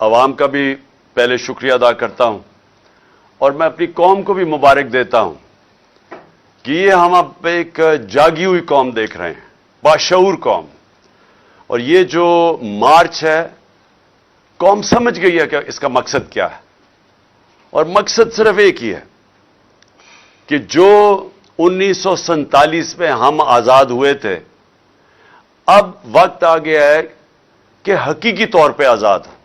عوام کا بھی پہلے شکریہ ادا کرتا ہوں اور میں اپنی قوم کو بھی مبارک دیتا ہوں کہ یہ ہم اب ایک جاگی ہوئی قوم دیکھ رہے ہیں، باشعور قوم. اور یہ جو مارچ ہے، قوم سمجھ گئی ہے کہ اس کا مقصد کیا ہے، اور مقصد صرف ایک ہی ہے کہ جو 1947 میں ہم آزاد ہوئے تھے، اب وقت آ گیا ہے کہ حقیقی طور پہ آزاد ہو.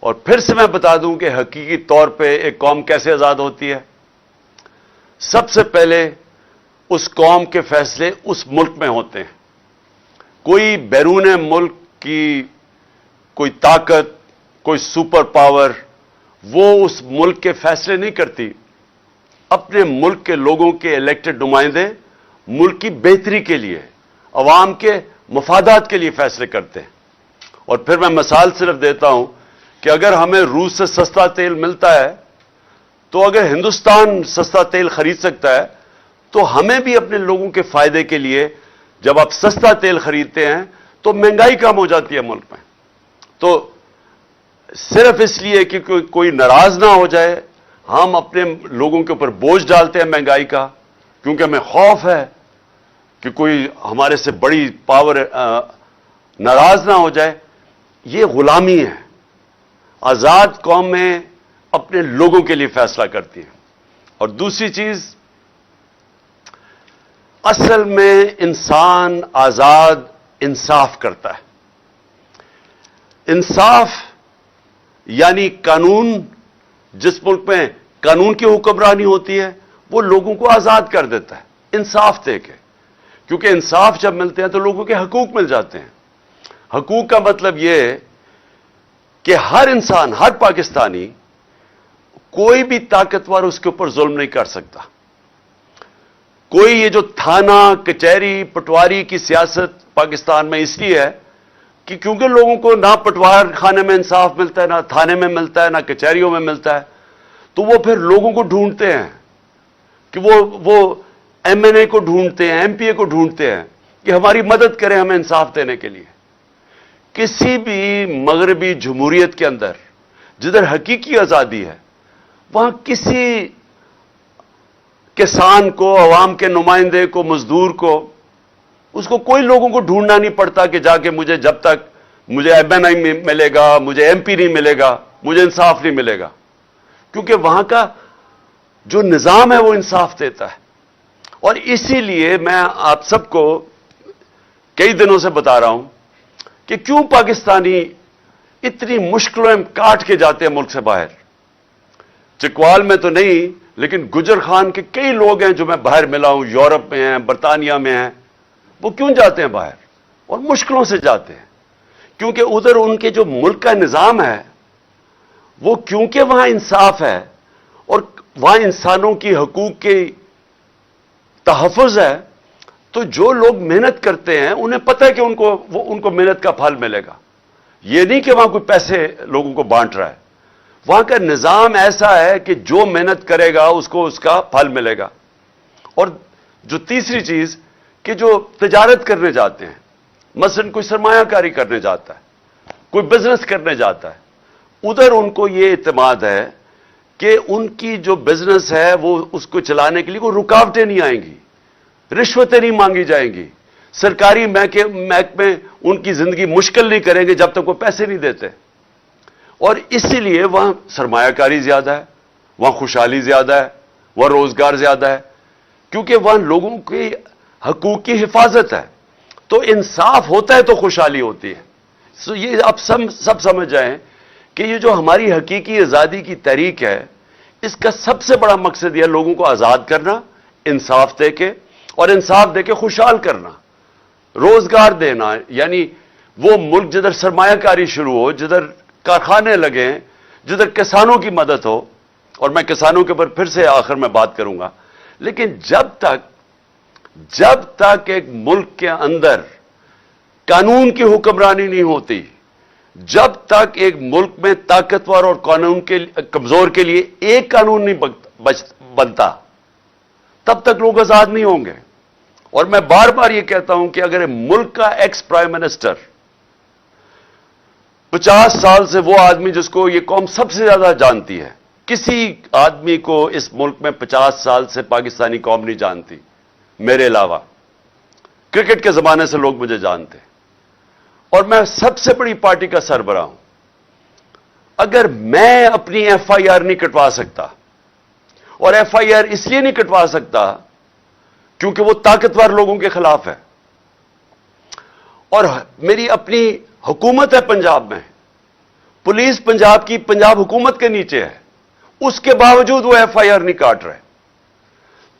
اور پھر سے میں بتا دوں کہ حقیقی طور پہ ایک قوم کیسے آزاد ہوتی ہے. سب سے پہلے اس قوم کے فیصلے اس ملک میں ہوتے ہیں. کوئی بیرون ملک کی کوئی طاقت، کوئی سپر پاور وہ اس ملک کے فیصلے نہیں کرتی. اپنے ملک کے لوگوں کے الیکٹڈ نمائندے ملک کی بہتری کے لیے، عوام کے مفادات کے لیے فیصلے کرتے ہیں. اور پھر میں مثال صرف دیتا ہوں کہ اگر ہمیں روس سے سستا تیل ملتا ہے، تو اگر ہندوستان سستا تیل خرید سکتا ہے تو ہمیں بھی اپنے لوگوں کے فائدے کے لیے جب آپ سستا تیل خریدتے ہیں تو مہنگائی کم ہو جاتی ہے ملک میں. تو صرف اس لیے کہ کوئی ناراض نہ ہو جائے، ہم اپنے لوگوں کے اوپر بوجھ ڈالتے ہیں مہنگائی کا، کیونکہ ہمیں خوف ہے کہ کوئی ہمارے سے بڑی پاور ناراض نہ ہو جائے. یہ غلامی ہے. آزاد قومیں اپنے لوگوں کے لیے فیصلہ کرتی ہیں. اور دوسری چیز، اصل میں انسان آزاد انصاف کرتا ہے. انصاف یعنی قانون، جس ملک میں قانون کی حکمرانی ہوتی ہے وہ لوگوں کو آزاد کر دیتا ہے انصاف دے کے. کیونکہ انصاف جب ملتے ہیں تو لوگوں کے حقوق مل جاتے ہیں. حقوق کا مطلب یہ ہے کہ ہر انسان، ہر پاکستانی، کوئی بھی طاقتور اس کے اوپر ظلم نہیں کر سکتا. کوئی یہ جو تھانہ، کچہری، پٹواری کی سیاست پاکستان میں اس لیے ہے کہ کیونکہ لوگوں کو نہ پٹوار خانے میں انصاف ملتا ہے، نہ تھانے میں ملتا ہے، نہ کچہریوں میں ملتا ہے، تو وہ پھر لوگوں کو ڈھونڈتے ہیں کہ وہ ایم این اے کو ڈھونڈتے ہیں، ایم پی اے کو ڈھونڈتے ہیں کہ ہماری مدد کریں ہمیں انصاف دینے کے لیے. کسی بھی مغربی جمہوریت کے اندر جدھر حقیقی آزادی ہے، وہاں کسی کسان کو، عوام کے نمائندے کو، مزدور کو، اس کو کوئی لوگوں کو ڈھونڈنا نہیں پڑتا کہ جا کے جب تک مجھے ایم این اے ملے گا، مجھے ایم پی نہیں ملے گا، مجھے انصاف نہیں ملے گا. کیونکہ وہاں کا جو نظام ہے وہ انصاف دیتا ہے. اور اسی لیے میں آپ سب کو کئی دنوں سے بتا رہا ہوں کہ کیوں پاکستانی اتنی مشکلیں کاٹ کے جاتے ہیں ملک سے باہر. چکوال میں تو نہیں، لیکن گجر خان کے کئی لوگ ہیں جو میں باہر ملا ہوں، یورپ میں ہیں، برطانیہ میں ہیں. وہ کیوں جاتے ہیں باہر؟ اور مشکلوں سے جاتے ہیں کیونکہ ادھر ان کے جو ملک کا نظام ہے وہ، کیونکہ وہاں انصاف ہے اور وہاں انسانوں کی حقوق کی تحفظ ہے، تو جو لوگ محنت کرتے ہیں انہیں پتہ ہے کہ ان کو محنت کا پھل ملے گا. یہ نہیں کہ وہاں کوئی پیسے لوگوں کو بانٹ رہا ہے. وہاں کا نظام ایسا ہے کہ جو محنت کرے گا اس کو اس کا پھل ملے گا. اور جو تیسری چیز کہ جو تجارت کرنے جاتے ہیں، مثلا کوئی سرمایہ کاری کرنے جاتا ہے، کوئی بزنس کرنے جاتا ہے، ادھر ان کو یہ اعتماد ہے کہ ان کی جو بزنس ہے وہ اس کو چلانے کے لیے کوئی رکاوٹیں نہیں آئیں گی، رشوتیں نہیں مانگی جائیں گی، سرکاری محکمے ان کی زندگی مشکل نہیں کریں گے جب تک وہ پیسے نہیں دیتے. اور اسی لیے وہاں سرمایہ کاری زیادہ ہے، وہاں خوشحالی زیادہ ہے، وہاں روزگار زیادہ ہے، کیونکہ وہاں لوگوں کی حقوق کی حفاظت ہے. تو انصاف ہوتا ہے تو خوشحالی ہوتی ہے. یہ آپ سب سمجھ جائیں کہ یہ جو ہماری حقیقی آزادی کی تحریک ہے، اس کا سب سے بڑا مقصد یہ لوگوں کو آزاد کرنا، انصاف دے کے، اور انصاف دے کے خوشحال کرنا، روزگار دینا. یعنی وہ ملک جدھر سرمایہ کاری شروع ہو، جدھر کارخانے لگیں، جدھر کسانوں کی مدد ہو. اور میں کسانوں کے اوپر پھر سے آخر میں بات کروں گا. لیکن جب تک ایک ملک کے اندر قانون کی حکمرانی نہیں ہوتی، جب تک ایک ملک میں طاقتور اور قانون کے کمزور کے لیے ایک قانون نہیں بنتا، تب تک لوگ آزاد نہیں ہوں گے. اور میں بار بار یہ کہتا ہوں کہ اگر ملک کا ایکس پرائم منسٹر 50 سال سے وہ آدمی جس کو یہ قوم سب سے زیادہ جانتی ہے، کسی آدمی کو اس ملک میں 50 سال سے پاکستانی قوم نہیں جانتی میرے علاوہ. کرکٹ کے زمانے سے لوگ مجھے جانتے ہیں، اور میں سب سے بڑی پارٹی کا سربراہ ہوں. اگر میں اپنی ایف آئی آر نہیں کٹوا سکتا، اور ایف آئی آر اس لیے نہیں کٹوا سکتا کیونکہ وہ طاقتور لوگوں کے خلاف ہے، اور میری اپنی حکومت ہے پنجاب میں، پولیس پنجاب کی پنجاب حکومت کے نیچے ہے، اس کے باوجود وہ ایف آئی آر نہیں کاٹ رہے.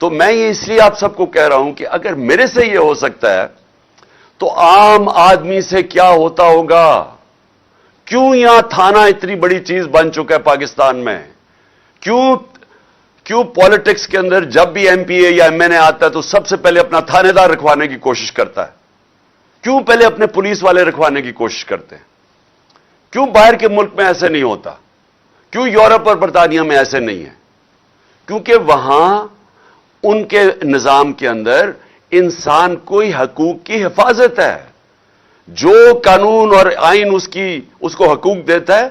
تو میں یہ اس لیے آپ سب کو کہہ رہا ہوں کہ اگر میرے سے یہ ہو سکتا ہے تو عام آدمی سے کیا ہوتا ہوگا؟ کیوں یہاں تھانہ اتنی بڑی چیز بن چکا ہے پاکستان میں؟ کیوں پالیٹکس کے اندر جب بھی ایم پی اے یا ایم این اے آتا ہے تو سب سے پہلے اپنا تھانے دار رکھوانے کی کوشش کرتا ہے؟ کیوں پہلے اپنے پولیس والے رکھوانے کی کوشش کرتے ہیں؟ کیوں باہر کے ملک میں ایسے نہیں ہوتا؟ کیوں یورپ اور برطانیہ میں ایسے نہیں ہے؟ کیونکہ وہاں ان کے نظام کے اندر انسان کوئی حقوق کی حفاظت ہے. جو قانون اور آئین اس کو حقوق دیتا ہے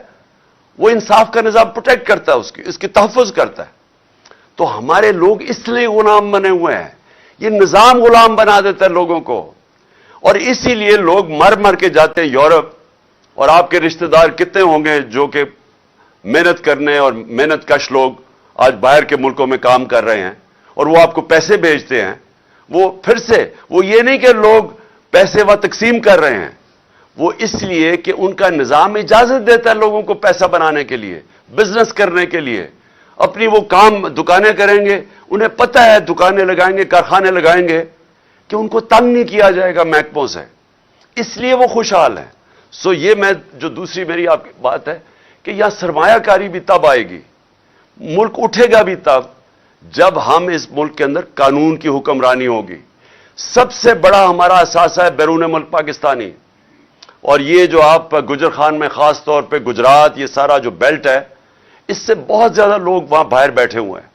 وہ انصاف کا نظام پروٹیکٹ کرتا ہے، اس کی تحفظ کرتا ہے. تو ہمارے لوگ اس لیے غلام بنے ہوئے ہیں، یہ نظام غلام بنا دیتا ہے لوگوں کو، اور اسی لیے لوگ مر مر کے جاتے ہیں یورپ. اور آپ کے رشتہ دار کتنے ہوں گے جو کہ محنت کرنے اور محنت کش لوگ آج باہر کے ملکوں میں کام کر رہے ہیں، اور وہ آپ کو پیسے بھیجتے ہیں. وہ پھر سے وہ یہ نہیں کہ لوگ پیسے وہ تقسیم کر رہے ہیں، وہ اس لیے کہ ان کا نظام اجازت دیتا ہے لوگوں کو پیسہ بنانے کے لیے، بزنس کرنے کے لیے. اپنی وہ کام دکانیں کریں گے، انہیں پتہ ہے دکانیں لگائیں گے، کارخانے لگائیں گے کہ ان کو تنگ نہیں کیا جائے گا محکموں سے، اس لیے وہ خوشحال ہیں. سو یہ میں جو دوسری میری آپ کی بات ہے کہ یہاں سرمایہ کاری بھی تب آئے گی، ملک اٹھے گا بھی تب جب ہم اس ملک کے اندر قانون کی حکمرانی ہوگی. سب سے بڑا ہمارا اثاثہ ہے بیرون ملک پاکستانی. اور یہ جو آپ گجر خان میں خاص طور پہ گجرات، یہ سارا جو بیلٹ ہے، اس سے بہت زیادہ لوگ وہاں باہر بیٹھے ہوئے ہیں.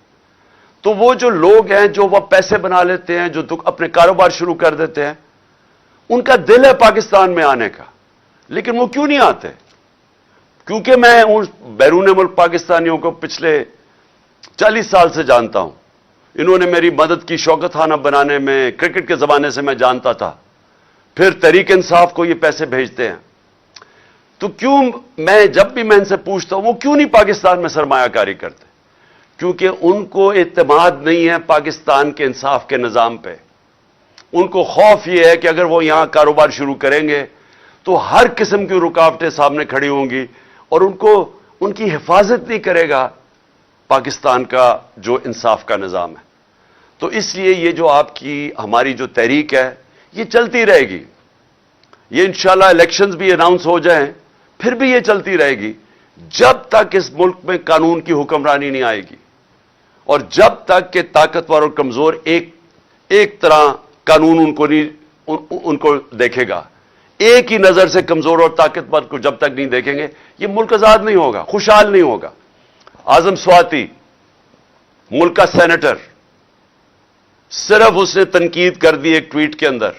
تو وہ جو لوگ ہیں جو وہ پیسے بنا لیتے ہیں، جو اپنے کاروبار شروع کر دیتے ہیں، ان کا دل ہے پاکستان میں آنے کا، لیکن وہ کیوں نہیں آتے؟ کیونکہ میں ان بیرون ملک پاکستانیوں کو پچھلے 40 سال سے جانتا ہوں. انہوں نے میری مدد کی شوکت خانہ بنانے میں، کرکٹ کے زمانے سے میں جانتا تھا. پھر تحریک انصاف کو یہ پیسے بھیجتے ہیں. تو کیوں میں جب بھی میں ان سے پوچھتا ہوں وہ کیوں نہیں پاکستان میں سرمایہ کاری کرتے؟ کیونکہ ان کو اعتماد نہیں ہے پاکستان کے انصاف کے نظام پہ. ان کو خوف یہ ہے کہ اگر وہ یہاں کاروبار شروع کریں گے تو ہر قسم کی رکاوٹیں سامنے کھڑی ہوں گی، اور ان کی حفاظت نہیں کرے گا پاکستان کا جو انصاف کا نظام ہے. تو اس لیے یہ جو آپ کی ہماری جو تحریک ہے یہ چلتی رہے گی. یہ انشاءاللہ الیکشنز بھی اناؤنس ہو جائیں پھر بھی یہ چلتی رہے گی جب تک اس ملک میں قانون کی حکمرانی نہیں آئے گی، اور جب تک کہ طاقتور اور کمزور ایک طرح قانون ان کو دیکھے گا. ایک ہی نظر سے کمزور اور طاقتور کو جب تک نہیں دیکھیں گے یہ ملک آزاد نہیں ہوگا، خوشحال نہیں ہوگا. اعظم سواتی ملک کا سینیٹر، صرف اس نے تنقید کر دی ایک ٹویٹ کے اندر.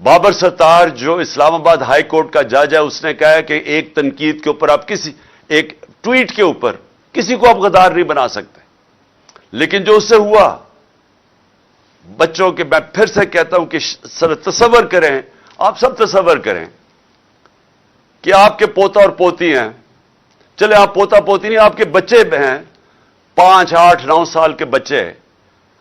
بابر ستار جو اسلام آباد ہائی کورٹ کا جج ہے، اس نے کہا ہے کہ ایک تنقید کے اوپر آپ ایک ٹویٹ کے اوپر کسی کو آپ غدار نہیں بنا سکتے. لیکن جو اس سے ہوا، بچوں کے، میں پھر سے کہتا ہوں کہ تصور کریں، آپ سب تصور کریں کہ آپ کے پوتا اور پوتی ہیں. چلے آپ پوتا پوتی نہیں، آپ کے بچے ہیں، 5، 8، 9 سال کے بچے.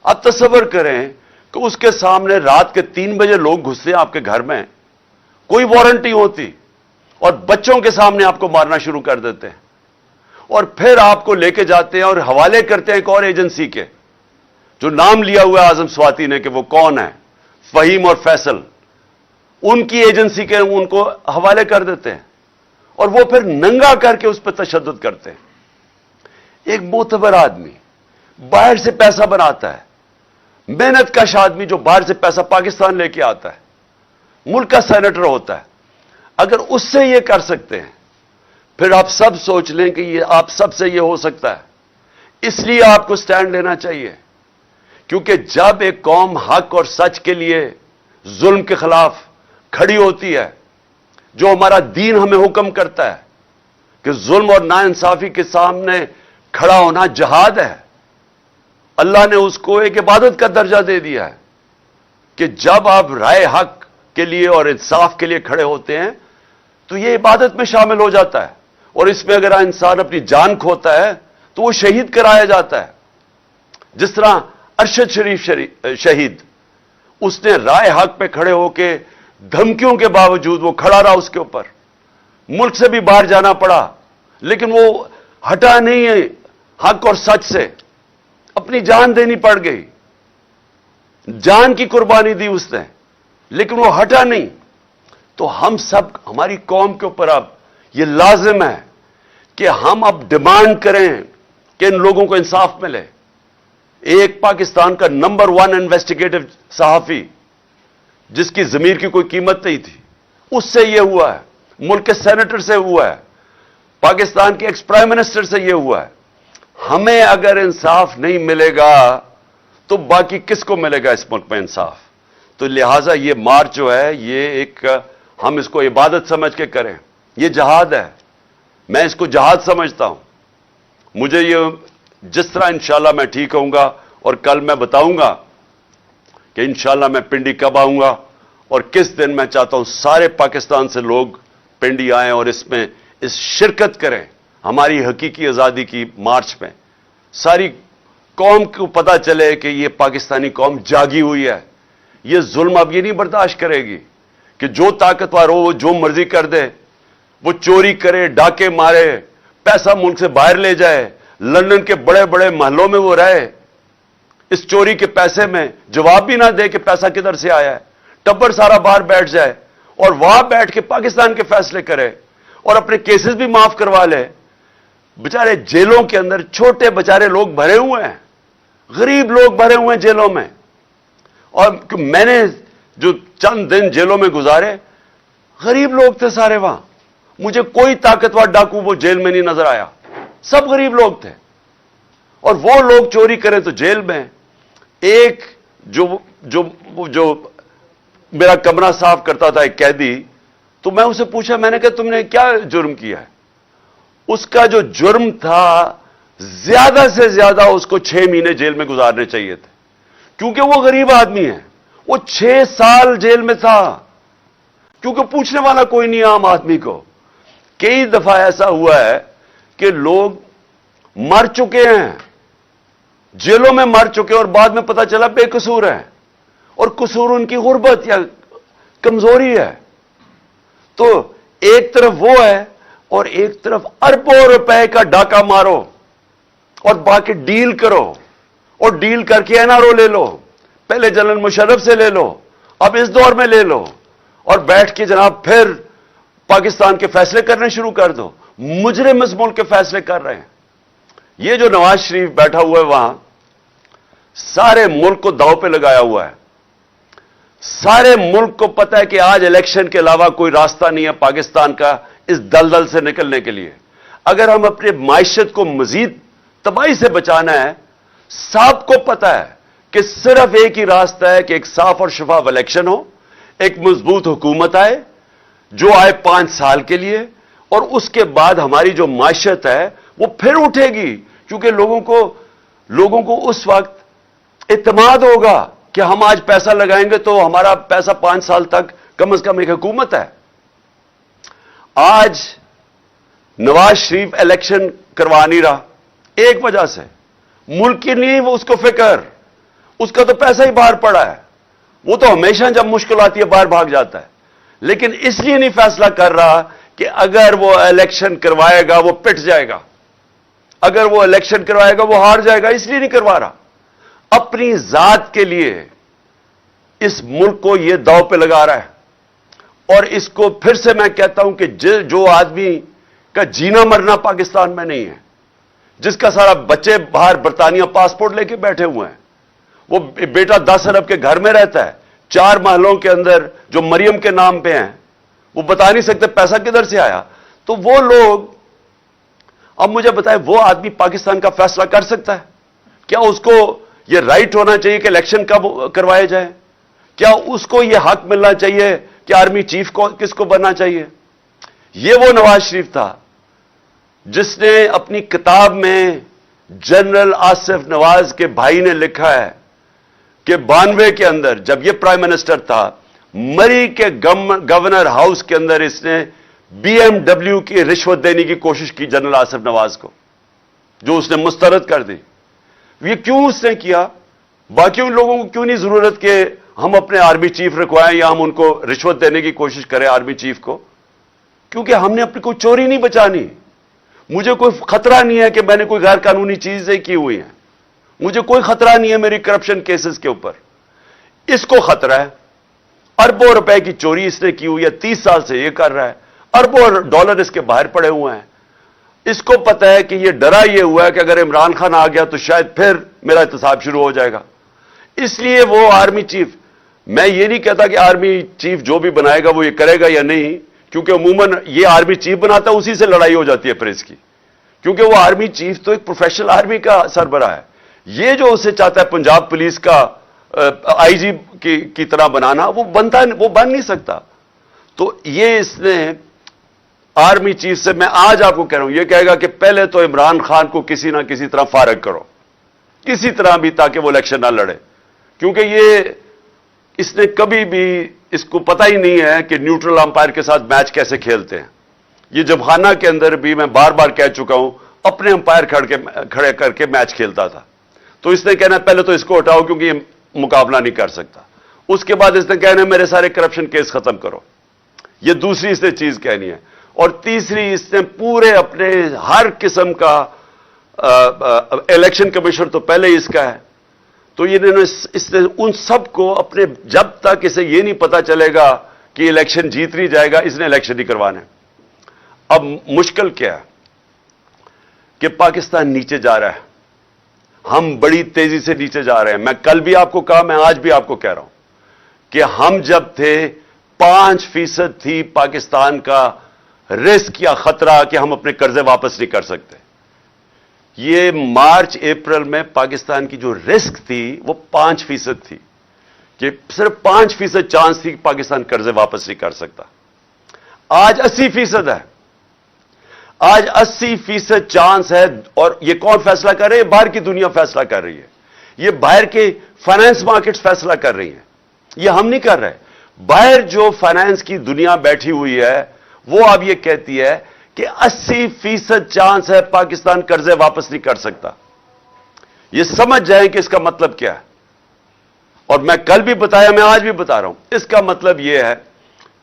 آپ تصور کریں کہ اس کے سامنے رات کے 3 بجے لوگ گھستے ہیں آپ کے گھر میں، کوئی وارنٹ نہیں ہوتی، اور بچوں کے سامنے آپ کو مارنا شروع کر دیتے ہیں، اور پھر آپ کو لے کے جاتے ہیں اور حوالے کرتے ہیں ایک اور ایجنسی کے جو نام لیا ہوا ہے اعظم سواتی نے کہ وہ کون ہے، فہیم اور فیصل. ان کی ایجنسی کے ان کو حوالے کر دیتے ہیں، اور وہ پھر ننگا کر کے اس پہ تشدد کرتے ہیں. ایک معتبر آدمی باہر سے پیسہ بناتا ہے، محنت کش آدمی جو باہر سے پیسہ پاکستان لے کے آتا ہے، ملک کا سینیٹر ہوتا ہے، اگر اس سے یہ کر سکتے ہیں پھر آپ سب سوچ لیں کہ یہ آپ سب سے یہ ہو سکتا ہے. اس لیے آپ کو سٹینڈ لینا چاہیے، کیونکہ جب ایک قوم حق اور سچ کے لیے ظلم کے خلاف کھڑی ہوتی ہے جو ہمارا دین ہمیں حکم کرتا ہے کہ ظلم اور ناانصافی کے سامنے کھڑا ہونا جہاد ہے. اللہ نے اس کو ایک عبادت کا درجہ دے دیا ہے کہ جب آپ رائے حق کے لیے اور انصاف کے لیے کھڑے ہوتے ہیں تو یہ عبادت میں شامل ہو جاتا ہے. اور اس میں اگر انسان اپنی جان کھوتا ہے تو وہ شہید کرایا جاتا ہے. جس طرح ارشد شریف شہید، اس نے رائے حق پہ کھڑے ہو کے دھمکیوں کے باوجود وہ کھڑا رہا، اس کے اوپر ملک سے بھی باہر جانا پڑا لیکن وہ ہٹا نہیں ہے حق اور سچ سے، اپنی جان دینی پڑ گئی، جان کی قربانی دی اس نے لیکن وہ ہٹا نہیں. تو ہم سب، ہماری قوم کے اوپر اب یہ لازم ہے کہ ہم اب ڈیمانڈ کریں کہ ان لوگوں کو انصاف ملے. ایک پاکستان کا نمبر 1 انویسٹیگیٹو صحافی جس کی ضمیر کی کوئی قیمت نہیں تھی، اس سے یہ ہوا ہے، ملک کے سینیٹر سے ہوا ہے، پاکستان کے ایکس پرائم منسٹر سے یہ ہوا ہے. ہمیں اگر انصاف نہیں ملے گا تو باقی کس کو ملے گا اس ملک میں انصاف؟ تو لہٰذا یہ مارچ جو ہے یہ ایک، ہم اس کو عبادت سمجھ کے کریں. یہ جہاد ہے، میں اس کو جہاد سمجھتا ہوں. مجھے یہ جس طرح انشاءاللہ میں ٹھیک ہوں گا، اور کل میں بتاؤں گا کہ انشاءاللہ میں پنڈی کب آؤں گا اور کس دن. میں چاہتا ہوں سارے پاکستان سے لوگ پنڈی آئیں اور اس میں شرکت کریں ہماری حقیقی آزادی کی مارچ میں. ساری قوم کو پتہ چلے کہ یہ پاکستانی قوم جاگی ہوئی ہے. یہ ظلم اب یہ نہیں برداشت کرے گی کہ جو طاقتور ہو وہ جو مرضی کر دے، وہ چوری کرے، ڈاکے مارے، پیسہ ملک سے باہر لے جائے، لندن کے بڑے بڑے محلوں میں وہ رہے، اس چوری کے پیسے میں جواب بھی نہ دے کہ پیسہ کدھر سے آیا ہے. ٹبر سارا باہر بیٹھ جائے اور وہاں بیٹھ کے پاکستان کے فیصلے کرے اور اپنے کیسز بھی معاف کروا لے. بچارے جیلوں کے اندر چھوٹے بچارے لوگ بھرے ہوئے ہیں، غریب لوگ بھرے ہوئے ہیں جیلوں میں. اور میں نے جو چند دن جیلوں میں گزارے، غریب لوگ تھے سارے وہاں. مجھے کوئی طاقتور ڈاکو وہ جیل میں نہیں نظر آیا، سب غریب لوگ تھے. اور وہ لوگ چوری کریں تو جیل میں. ایک جو میرا کمرہ صاف کرتا تھا، ایک قیدی، تو میں اسے پوچھا، میں نے کہا تم نے کیا جرم کیا ہے؟ اس کا جو جرم تھا زیادہ سے زیادہ اس کو 6 مہینے جیل میں گزارنے چاہیے تھے، کیونکہ وہ غریب آدمی ہے. وہ 6 سال جیل میں تھا کیونکہ پوچھنے والا کوئی نہیں عام آدمی کو. کئی دفعہ ایسا ہوا ہے کہ لوگ مر چکے ہیں، جیلوں میں مر چکے اور بعد میں پتہ چلا بے قصور ہیں، اور قصور ان کی غربت یا کمزوری ہے. تو ایک طرف وہ ہے اور ایک طرف اربوں روپے کا ڈاکہ مارو اور باقی ڈیل کرو، اور ڈیل کر کے این آر او لے لو، پہلے جنرل مشرف سے لے لو، اب اس دور میں لے لو، اور بیٹھ کے جناب پھر پاکستان کے فیصلے کرنے شروع کر دو. مجرم اس ملک کے فیصلے کر رہے ہیں. یہ جو نواز شریف بیٹھا ہوا ہے وہاں، سارے ملک کو داؤ پہ لگایا ہوا ہے. سارے ملک کو پتہ ہے کہ آج الیکشن کے علاوہ کوئی راستہ نہیں ہے پاکستان کا اس دلدل سے نکلنے کے لیے. اگر ہم اپنے معیشت کو مزید تباہی سے بچانا ہے، سب کو پتہ ہے کہ صرف ایک ہی راستہ ہے کہ ایک صاف اور شفاف الیکشن ہو، ایک مضبوط حکومت آئے جو آئے 5 سال کے لیے، اور اس کے بعد ہماری جو معیشت ہے وہ پھر اٹھے گی. کیونکہ لوگوں کو اس وقت اعتماد ہوگا کہ ہم آج پیسہ لگائیں گے تو ہمارا پیسہ 5 سال تک کم از کم ایک حکومت ہے. آج نواز شریف الیکشن کروا نہیں رہا ایک وجہ سے، ملک کی نہیں وہ اس کو فکر، اس کا تو پیسہ ہی باہر پڑا ہے. وہ تو ہمیشہ جب مشکل آتی ہے باہر بھاگ جاتا ہے، لیکن اس لیے نہیں فیصلہ کر رہا کہ اگر وہ الیکشن کروائے گا وہ پٹ جائے گا، اگر وہ الیکشن کروائے گا وہ ہار جائے گا، اس لیے نہیں کروا رہا. اپنی ذات کے لیے اس ملک کو یہ داؤ پہ لگا رہا ہے. اور اس کو پھر سے میں کہتا ہوں کہ جو آدمی کا جینا مرنا پاکستان میں نہیں ہے، جس کا سارا بچے باہر برطانیہ پاسپورٹ لے کے بیٹھے ہوئے ہیں، وہ بیٹا 10 ارب کے گھر میں رہتا ہے 4 محلوں کے اندر جو مریم کے نام پہ ہیں، وہ بتا نہیں سکتے پیسہ کدھر سے آیا. تو وہ لوگ، اب مجھے بتائیں وہ آدمی پاکستان کا فیصلہ کر سکتا ہے؟ کیا اس کو یہ رائٹ ہونا چاہیے کہ الیکشن کب کروائے جائے؟ کیا اس کو یہ حق ملنا چاہیے کہ آرمی چیف کو کس کو بننا چاہیے؟ یہ وہ نواز شریف تھا جس نے اپنی کتاب میں جنرل آصف نواز کے بھائی نے لکھا ہے کہ 92 کے اندر جب یہ پرائم منسٹر تھا، مری کے گورنر ہاؤس کے اندر اس نے BMW کی رشوت دینے کی کوشش کی جنرل آصف نواز کو، جو اس نے مسترد کر دی۔ یہ کیوں اس نے کیا؟ باقی ان لوگوں کو کیوں نہیں ضرورت کہ ہم اپنے آرمی چیف رکھوائیں یا ہم ان کو رشوت دینے کی کوشش کریں آرمی چیف کو؟ کیونکہ ہم نے اپنی کوئی چوری نہیں بچانی۔ مجھے کوئی خطرہ نہیں ہے کہ میں نے کوئی غیر قانونی چیزیں کی ہوئی ہیں، مجھے کوئی خطرہ نہیں ہے میری کرپشن کیسز کے اوپر۔ اس کو خطرہ ہے، اربوں روپے کی چوری اس نے کی ہوئی ہے، 30 سال سے یہ کر رہا ہے، اربوں ڈالر اس کے باہر پڑے ہوئے ہیں۔ اس کو پتہ ہے کہ یہ ڈرا یہ ہوا ہے کہ اگر عمران خان آ گیا تو شاید پھر میرا احتساب شروع ہو جائے گا، اس لیے وہ آرمی چیف، میں یہ نہیں کہتا کہ آرمی چیف جو بھی بنائے گا وہ یہ کرے گا یا نہیں، کیونکہ عموماً یہ آرمی چیف بناتا ہے، اسی سے لڑائی ہو جاتی ہے پھر اس کی، کیونکہ وہ آرمی چیف تو ایک پروفیشنل آرمی کا سربراہ ہے۔ یہ جو اسے چاہتا ہے پنجاب پولیس کا آئی جی کی طرح بنانا، وہ بن نہیں سکتا۔ تو یہ اس نے آرمی چیف سے، میں آج آپ کو کہہ رہا ہوں، یہ کہے گا کہ پہلے تو عمران خان کو کسی نہ کسی طرح فارغ کرو، کسی طرح بھی، تاکہ وہ الیکشن نہ لڑے، کیونکہ اس نے کبھی بھی، اس کو پتہ ہی نہیں ہے کہ نیوٹرل امپائر کے ساتھ میچ کیسے کھیلتے ہیں۔ یہ جب خانہ کے اندر بھی میں بار بار کہہ چکا ہوں، اپنے امپائر کھڑے کر کے میچ کھیلتا تھا۔ تو اس نے کہنا پہلے تو اس کو ہٹاؤ کیونکہ یہ مقابلہ نہیں کر سکتا، اس کے بعد اس نے کہنا میرے سارے کرپشن کیس ختم کرو، یہ دوسری اس نے چیز کہنی ہے۔ اور تیسری، اس نے پورے اپنے ہر قسم کا الیکشن کمیشنر تو پہلے ہی اس کا ہے، تو اس نے ان سب کو اپنے، جب تک اسے یہ نہیں پتا چلے گا کہ الیکشن جیت نہیں جائے گا، اس نے الیکشن نہیں کروانے۔ اب مشکل کیا ہے کہ پاکستان نیچے جا رہا ہے، ہم بڑی تیزی سے نیچے جا رہے ہیں۔ میں کل بھی آپ کو کہا، میں آج بھی آپ کو کہہ رہا ہوں کہ ہم جب تھے 5% تھی پاکستان کا رسک یا خطرہ کہ ہم اپنے قرضے واپس نہیں کر سکتے۔ یہ مارچ اپریل میں پاکستان کی جو رسک تھی وہ 5% تھی، کہ صرف 5% چانس تھی کہ پاکستان قرضے واپس نہیں کر سکتا۔ آج 80% ہے، آج 80% چانس ہے۔ اور یہ کون فیصلہ کر رہے ہیں؟ باہر کی دنیا فیصلہ کر رہی ہے، یہ باہر کے فائنانس مارکیٹس فیصلہ کر رہی ہیں، یہ ہم نہیں کر رہے۔ باہر جو فائنانس کی دنیا بیٹھی ہوئی ہے وہ اب یہ کہتی ہے کہ 80% چانس ہے پاکستان قرضے واپس نہیں کر سکتا۔ یہ سمجھ جائیں کہ اس کا مطلب کیا ہے، اور میں کل بھی بتایا، میں آج بھی بتا رہا ہوں، اس کا مطلب یہ ہے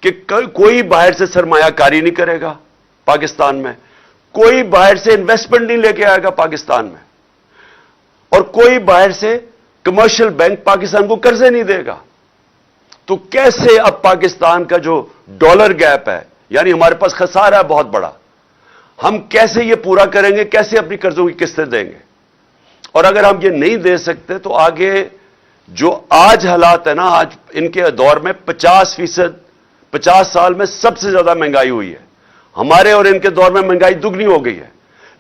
کہ کوئی باہر سے سرمایہ کاری نہیں کرے گا پاکستان میں، کوئی باہر سے انویسٹمنٹ نہیں لے کے آئے گا پاکستان میں، اور کوئی باہر سے کمرشل بینک پاکستان کو قرضے نہیں دے گا۔ تو کیسے اب پاکستان کا جو ڈالر گیپ ہے، یعنی ہمارے پاس خسارہ ہے بہت بڑا، ہم کیسے یہ پورا کریں گے؟ کیسے اپنی قرضوں کی قسطیں دیں گے؟ اور اگر ہم یہ نہیں دے سکتے تو آگے جو آج حالات ہے نا، آج ان کے دور میں 50 سال میں سب سے زیادہ مہنگائی ہوئی ہے، ہمارے اور ان کے دور میں مہنگائی دگنی ہو گئی ہے۔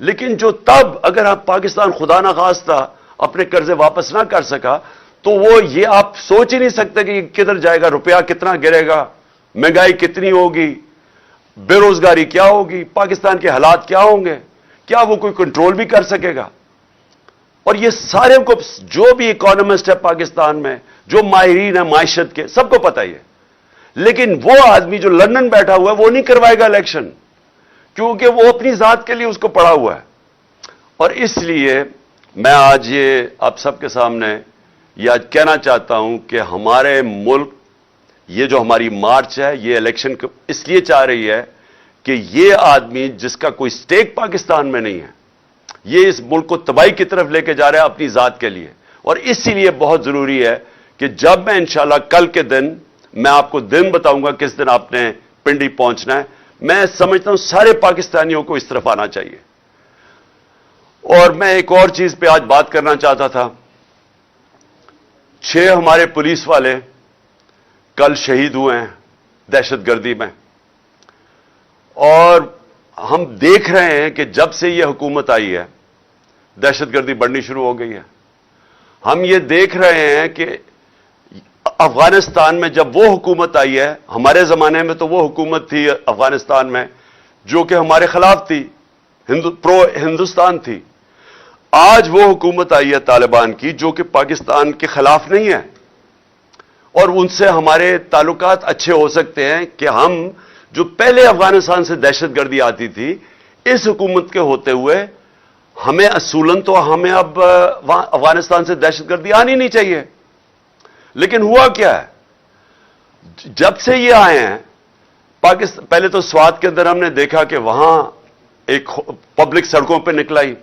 لیکن جو تب اگر آپ پاکستان خدا نہ خواستہ اپنے قرضے واپس نہ کر سکا، تو وہ یہ آپ سوچ ہی نہیں سکتے کہ یہ کدھر جائے گا، روپیہ کتنا گرے گا، مہنگائی کتنی ہوگی، بے روزگاری کیا ہوگی، پاکستان کے حالات کیا ہوں گے، کیا وہ کوئی کنٹرول بھی کر سکے گا؟ اور یہ سارے کو، جو بھی اکانومسٹ ہے پاکستان میں، جو ماہرین ہیں معیشت کے، سب کو پتہ ہی ہے۔ لیکن وہ آدمی جو لندن بیٹھا ہوا ہے وہ نہیں کروائے گا الیکشن، کیونکہ وہ اپنی ذات کے لیے اس کو پڑا ہوا ہے۔ اور اس لیے میں آج یہ آپ سب کے سامنے یہ آج کہنا چاہتا ہوں کہ ہمارے ملک، یہ جو ہماری مارچ ہے، یہ الیکشن اس لیے چاہ رہی ہے کہ یہ آدمی جس کا کوئی سٹیک پاکستان میں نہیں ہے، یہ اس ملک کو تباہی کی طرف لے کے جا رہا ہے اپنی ذات کے لیے۔ اور اسی لیے بہت ضروری ہے کہ جب میں انشاءاللہ کل کے دن، میں آپ کو دن بتاؤں گا کس دن آپ نے پنڈی پہنچنا ہے، میں سمجھتا ہوں سارے پاکستانیوں کو اس طرف آنا چاہیے۔ اور میں ایک اور چیز پہ آج بات کرنا چاہتا تھا، 6 ہمارے پولیس والے کل شہید ہوئے ہیں دہشت گردی میں، اور ہم دیکھ رہے ہیں کہ جب سے یہ حکومت آئی ہے دہشت گردی بڑھنی شروع ہو گئی ہے۔ ہم یہ دیکھ رہے ہیں کہ افغانستان میں جب وہ حکومت آئی ہے، ہمارے زمانے میں تو وہ حکومت تھی افغانستان میں جو کہ ہمارے خلاف تھی، پرو ہندوستان تھی. آج وہ حکومت آئی ہے طالبان کی جو کہ پاکستان کے خلاف نہیں ہے، اور ان سے ہمارے تعلقات اچھے ہو سکتے ہیں کہ ہم جو پہلے افغانستان سے دہشت گردی آتی تھی، اس حکومت کے ہوتے ہوئے ہمیں اصولاً تو ہمیں اب افغانستان سے دہشت گردی آنی نہیں چاہیے. لیکن ہوا کیا ہے، جب سے یہ آئے ہیں پاکستان، پہلے تو سوات کے اندر ہم نے دیکھا کہ وہاں ایک پبلک سڑکوں پہ نکلائی،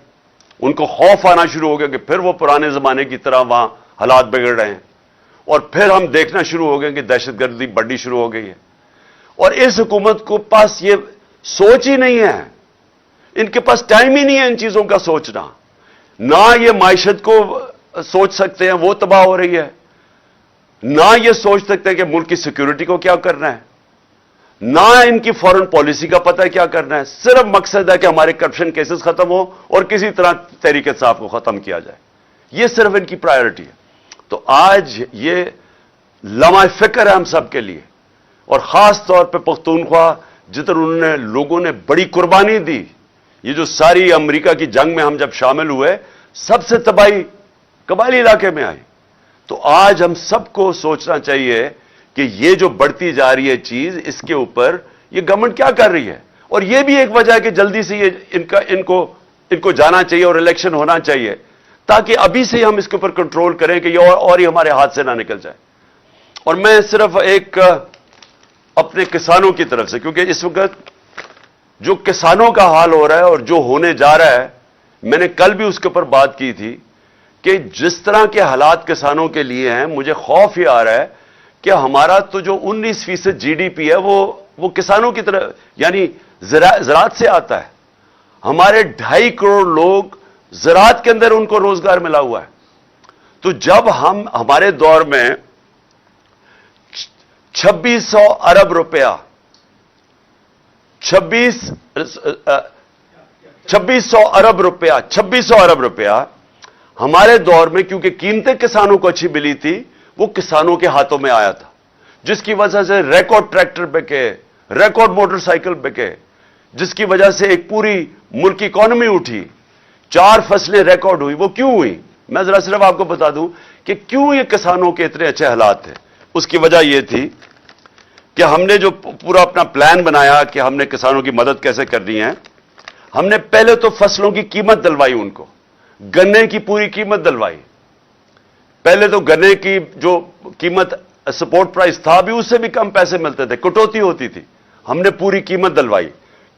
ان کو خوف آنا شروع ہو گیا کہ پھر وہ پرانے زمانے کی طرح وہاں حالات بگڑ رہے ہیں، اور پھر ہم دیکھنا شروع ہو گئے کہ دہشت گردی بڑھنی شروع ہو گئی ہے. اور اس حکومت کو پاس یہ سوچ ہی نہیں ہے، ان کے پاس ٹائم ہی نہیں ہے ان چیزوں کا سوچنا. نہ یہ معیشت کو سوچ سکتے ہیں، وہ تباہ ہو رہی ہے، نہ یہ سوچ سکتے ہیں کہ ملک کی سیکیورٹی کو کیا کرنا ہے، نہ ان کی فورن پالیسی کا پتہ ہے کیا کرنا ہے. صرف مقصد ہے کہ ہمارے کرپشن کیسز ختم ہو اور کسی طرح تحریک انصاف کو ختم کیا جائے. یہ صرف ان کی پرائیورٹی ہے. تو آج یہ لمحہ فکر ہے ہم سب کے لیے، اور خاص طور پہ پختونخوا جدھر انہوں نے لوگوں نے بڑی قربانی دی. یہ جو ساری امریکہ کی جنگ میں ہم جب شامل ہوئے، سب سے تباہی قبائلی علاقے میں آئی. تو آج ہم سب کو سوچنا چاہیے کہ یہ جو بڑھتی جا رہی ہے چیز، اس کے اوپر یہ گورنمنٹ کیا کر رہی ہے. اور یہ بھی ایک وجہ ہے کہ جلدی سے یہ ان کو جانا چاہیے اور الیکشن ہونا چاہیے، تاکہ ابھی سے ہم اس کے اوپر کنٹرول کریں کہ یہ اور ہی ہمارے ہاتھ سے نہ نکل جائے. اور میں صرف ایک اپنے کسانوں کی طرف سے، کیونکہ اس وقت جو کسانوں کا حال ہو رہا ہے اور جو ہونے جا رہا ہے، میں نے کل بھی اس کے اوپر بات کی تھی کہ جس طرح کے حالات کسانوں کے لیے ہیں، مجھے خوف یہ آ رہا ہے کہ ہمارا تو جو 19% جی ڈی پی ہے وہ کسانوں کی طرف، یعنی زراعت سے آتا ہے. ہمارے 2.5 کروڑ لوگ زراعت کے اندر ان کو روزگار ملا ہوا ہے. تو جب ہمارے دور میں 2600 ارب روپیہ 2600 ارب روپیہ ہمارے دور میں، کیونکہ قیمتیں کسانوں کو اچھی ملی تھی، وہ کسانوں کے ہاتھوں میں آیا تھا، جس کی وجہ سے ریکارڈ ٹریکٹر بکے، ریکارڈ موٹر سائیکل بکے، جس کی وجہ سے ایک پوری ملک کی اکانومی اٹھی. 4 فصلیں ریکارڈ ہوئی. وہ کیوں ہوئی؟ میں ذرا صرف آپ کو بتا دوں کہ کیوں یہ کسانوں کے اتنے اچھے حالات تھے. اس کی وجہ یہ تھی کہ ہم نے جو پورا اپنا پلان بنایا کہ ہم نے کسانوں کی مدد کیسے کرنی ہے، ہم نے پہلے تو فصلوں کی قیمت دلوائی، ان کو گنے کی پوری قیمت دلوائی. پہلے تو گنے کی جو قیمت سپورٹ پرائس تھا، بھی اس سے بھی کم پیسے ملتے تھے، کٹوتی ہوتی تھی. ہم نے پوری قیمت دلوائی.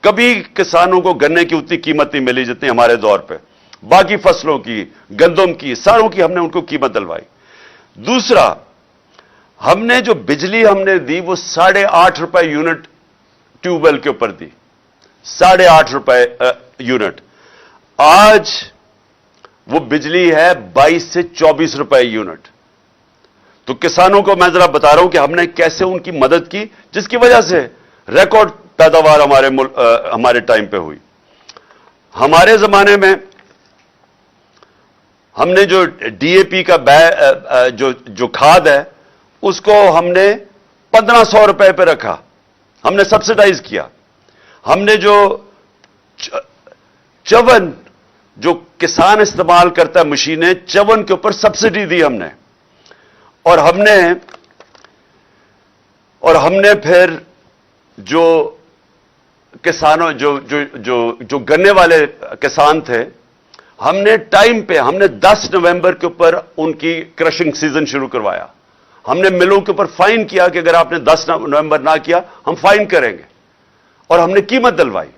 کبھی کسانوں کو گنے کی اتنی قیمت نہیں ملی جتنی ہمارے دور پہ. باقی فصلوں کی، گندم کی، ساروں کی ہم نے ان کو قیمت دلوائی. دوسرا، ہم نے جو بجلی ہم نے دی وہ 8.5 روپے یونٹ ٹیوب ویل کے اوپر دی. 8.5 روپے یونٹ. آج وہ بجلی ہے 22 سے 24 روپے یونٹ. تو کسانوں کو میں ذرا بتا رہا ہوں کہ ہم نے کیسے ان کی مدد کی، جس کی وجہ سے ریکارڈ پیداوار ہمارے ٹائم پہ ہوئی. ہمارے زمانے میں ہم نے جو ڈی اے پی کا جو کھاد ہے، اس کو ہم نے 1500 روپے پہ رکھا، ہم نے سبسڈائز کیا. ہم نے جو چون جو کسان استعمال کرتا ہے مشینیں، چون کے اوپر سبسڈی دی ہم نے. اور ہم نے پھر جو کسانوں جو گنے والے کسان تھے، ہم نے ٹائم پہ، ہم نے 10 نومبر کے اوپر ان کی کرشنگ سیزن شروع کروایا. ہم نے ملوں کے اوپر فائن کیا کہ اگر آپ نے 10 نومبر نہ کیا ہم فائن کریں گے. اور ہم نے قیمت دلوائی.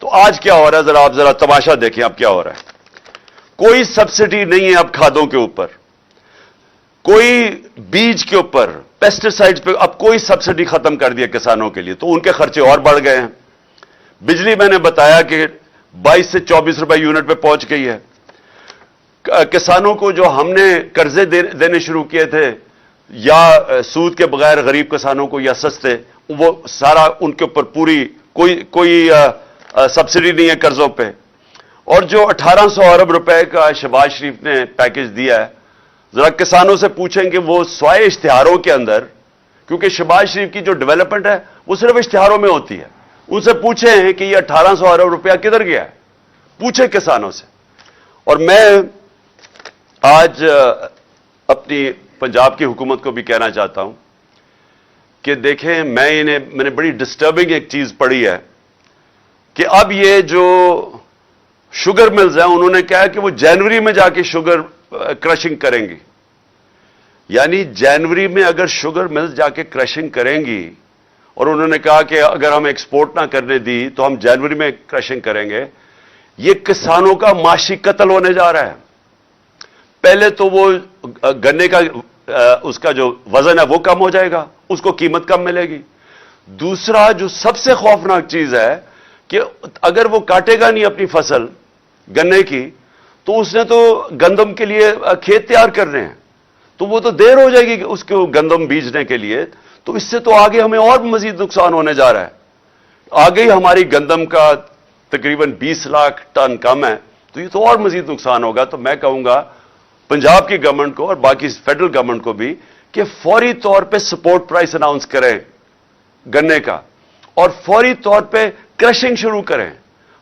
تو آج کیا ہو رہا ہے، آپ ذرا تماشا دیکھیں اب کیا ہو رہا ہے. کوئی سبسڈی نہیں ہے اب کھادوں کے اوپر، کوئی بیج کے اوپر، پیسٹیسائڈز پہ اب کوئی سبسڈی ختم کر دیا کسانوں کے لیے. تو ان کے خرچے اور بڑھ گئے ہیں. بجلی میں نے بتایا کہ 22 سے 24 روپے یونٹ پہ پہنچ گئی ہے. کسانوں کو جو ہم نے قرضے دینے شروع کیے تھے، یا سود کے بغیر غریب کسانوں کو یا سستے، وہ سارا ان کے اوپر پوری کوئی سبسڈی نہیں ہے قرضوں پہ. اور جو 1800 ارب روپے کا شہباز شریف نے پیکج دیا ہے، ذرا کسانوں سے پوچھیں کہ وہ سوائے اشتہاروں کے اندر، کیونکہ شہباز شریف کی جو ڈیولپمنٹ ہے وہ صرف اشتہاروں میں ہوتی ہے، ان سے پوچھیں کہ یہ 1800 ارب روپیہ کدھر گیا ہے, پوچھیں کسانوں سے. اور میں آج اپنی پنجاب کی حکومت کو بھی کہنا چاہتا ہوں کہ دیکھیں, میں نے بڑی ڈسٹربنگ ایک چیز پڑھی ہے کہ اب یہ جو شوگر ملز ہیں انہوں نے کہا کہ وہ جنوری میں جا کے شوگر کرشنگ کریں گی. یعنی جنوری میں اگر شوگر ملز جا کے کرشنگ کریں گی, اور انہوں نے کہا کہ اگر ہم ایکسپورٹ نہ کرنے دی تو ہم جنوری میں کرشنگ کریں گے, یہ کسانوں کا معاشی قتل ہونے جا رہا ہے. پہلے تو وہ گنے کا اس کا جو وزن ہے وہ کم ہو جائے گا, اس کو قیمت کم ملے گی. دوسرا جو سب سے خوفناک چیز ہے کہ اگر وہ کاٹے گا نہیں اپنی فصل گنے کی, تو اس نے تو گندم کے لیے کھیت تیار کرنے ہیں, تو وہ تو دیر ہو جائے گی اس کو گندم بیجنے کے لیے. تو اس سے تو آگے ہمیں اور مزید نقصان ہونے جا رہا ہے. آگے ہی ہماری گندم کا تقریباً 20 لاکھ ٹن کم ہے, تو یہ تو اور مزید نقصان ہوگا. تو میں کہوں گا پنجاب کی گورنمنٹ کو اور باقی فیڈرل گورنمنٹ کو بھی کہ فوری طور پہ سپورٹ پرائس اناؤنس کریں گنے کا, اور فوری طور پہ کرشنگ شروع کریں.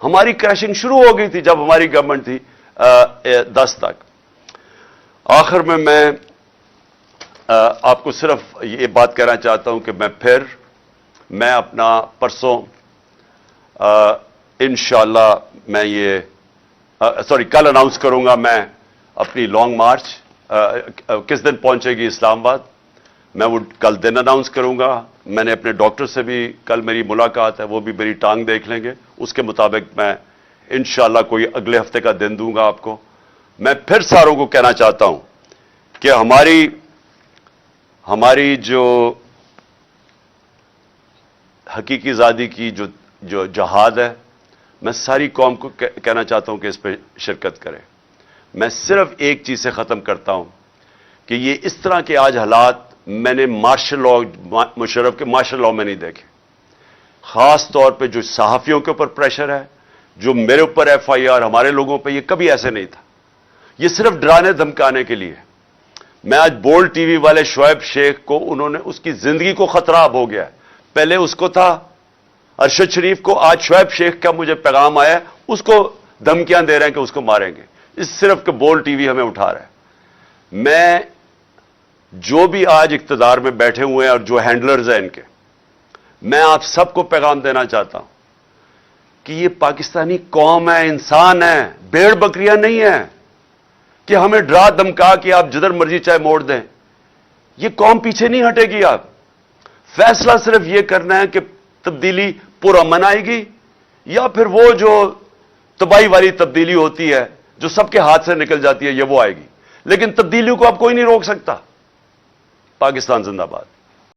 ہماری کرشنگ شروع ہو گئی تھی جب ہماری گورنمنٹ تھی 10 تک. آخر میں آپ کو صرف یہ بات کہنا چاہتا ہوں کہ میں اپنا پرسوں انشاءاللہ میں کل اناؤنس کروں گا میں اپنی لانگ مارچ کس دن پہنچے گی اسلام آباد. میں وہ کل دن اناؤنس کروں گا. میں نے اپنے ڈاکٹر سے بھی کل میری ملاقات ہے, وہ بھی میری ٹانگ دیکھ لیں گے. اس کے مطابق میں انشاءاللہ کوئی اگلے ہفتے کا دن دوں گا آپ کو. میں پھر ساروں کو کہنا چاہتا ہوں کہ ہماری جو حقیقی آزادی کی جو جہاد ہے, میں ساری قوم کو کہنا چاہتا ہوں کہ اس پہ شرکت کرے. میں صرف ایک چیز سے ختم کرتا ہوں کہ یہ اس طرح کے آج حالات میں نے مارشل لاء مشرف کے مارشل لاء میں نہیں دیکھے. خاص طور پہ جو صحافیوں کے اوپر پریشر ہے, جو میرے اوپر FIR, ہمارے لوگوں پہ, یہ کبھی ایسے نہیں تھا. یہ صرف ڈرانے دھمکانے کے لیے. میں آج بولڈ ٹی وی والے شعیب شیخ کو, انہوں نے اس کی زندگی کو خطرہ اب ہو گیا ہے. پہلے اس کو تھا ارشد شریف کو, آج شعیب شیخ کا مجھے پیغام آیا, اس کو دھمکیاں دے رہے ہیں کہ اس کو ماریں گے. اس صرف کہ بولڈ ٹی وی ہمیں اٹھا رہا ہے. میں جو بھی آج اقتدار میں بیٹھے ہوئے ہیں اور جو ہینڈلرز ہیں ان کے, میں آپ سب کو پیغام دینا چاہتا ہوں کہ یہ پاکستانی قوم ہے, انسان ہے, بھیڑ بکریاں نہیں ہیں کہ ہمیں ڈرا دمکا کہ آپ جدھر مرضی چاہے موڑ دیں. یہ قوم پیچھے نہیں ہٹے گی. آپ فیصلہ صرف یہ کرنا ہے کہ تبدیلی پرامن آئے گی, یا پھر وہ جو تباہی والی تبدیلی ہوتی ہے جو سب کے ہاتھ سے نکل جاتی ہے, یہ وہ آئے گی. لیکن تبدیلیوں کو اب کوئی نہیں روک سکتا. پاکستان زندہ باد.